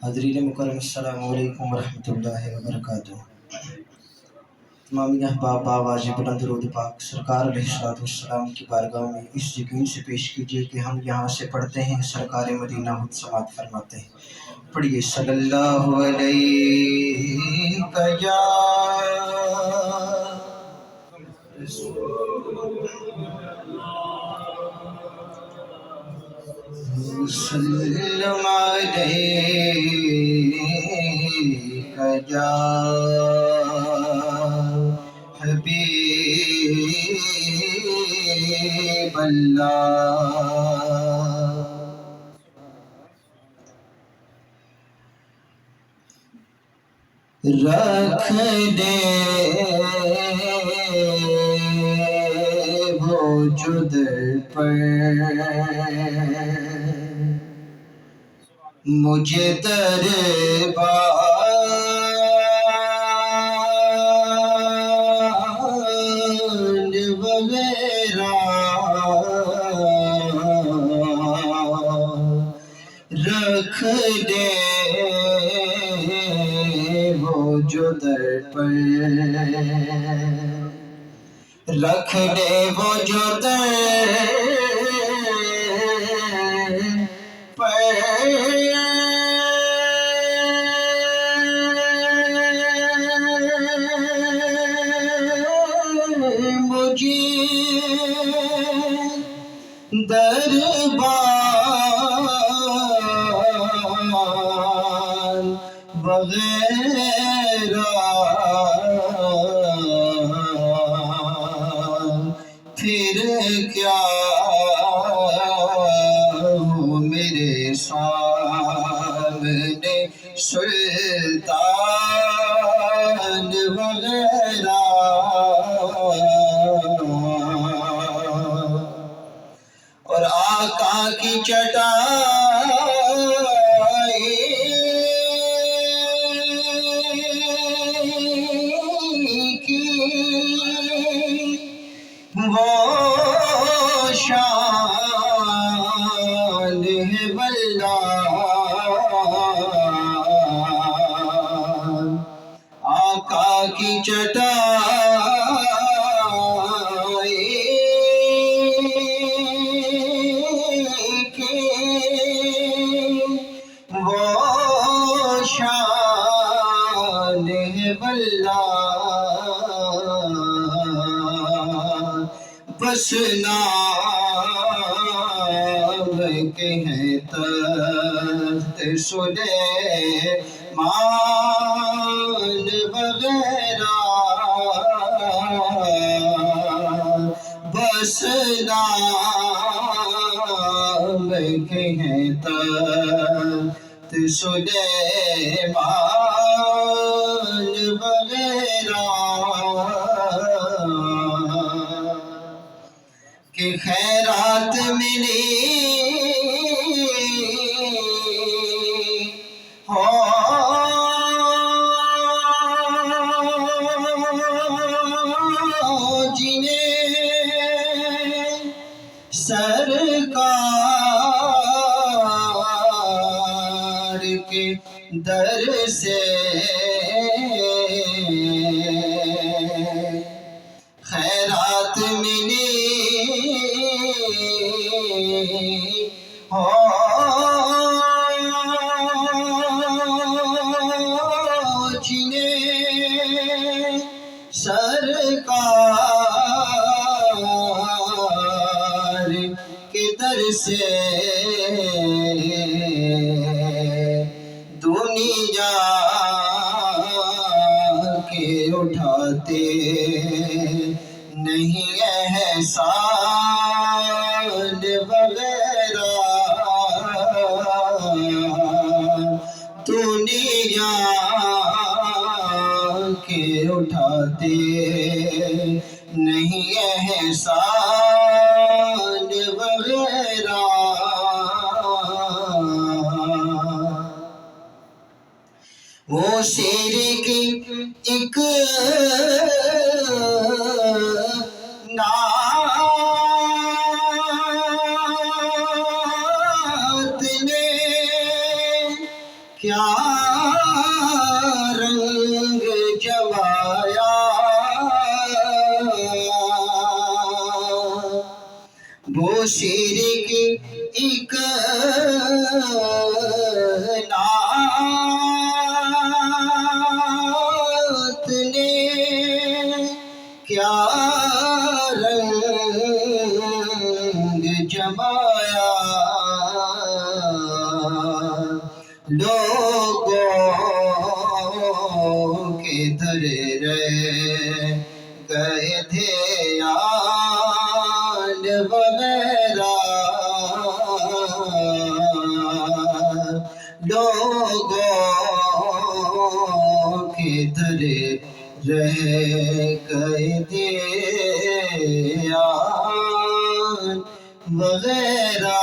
حاضرین مکرم السلام علیکم ورحمۃ اللہ وبرکاتہ۔ تمامی احباب آواز بلند درود پاک سرکار علیہ الصلوۃ والسلام کی بارگاہ میں اس یقین سے پیش کیجیے کہ ہم یہاں سے پڑھتے ہیں، سرکار مدینہ خود سماعت فرماتے ہیں۔ پڑھیے صلی اللہ علیہ یا وسلم علیک یا حبیب اللہ۔ رکھ دے وجود پر مجھے دربان وغیرہ رکھ دے جو در پر رکھ دے وہ جو در پر مجھے دربان وغیرہ پھر کیا ہو میرے سامنے سلطان وغیرہ اور آقا کی چٹائی کی وہ شان ہے واللہ، آقا کی چٹائی کی وہ شان ہے واللہ، بس نام کے ہیں تخت سلیمان وغیرہ، بس نام کے ہیں تخت سلیمان وغیرہ کہ خیرات ملی ہو جنہیں سرکار کے در سے خیرات ملی ہو جنہیں سرکار کے در سے دنیا کے اٹھاتے نہیں احسان وغیرہ، دنیا کے اٹھاتے نہیں احسان وغیرہ، وہ شیر کی ایک نعت نے کیا رنگ جمایا وہ شیر کی ایک نعت نے کیا رنگ جمایا لوگوں کے در رہ گئے تھے آل وغیرہ لوگوں کے در رہ گئے تھے آل وغیرہ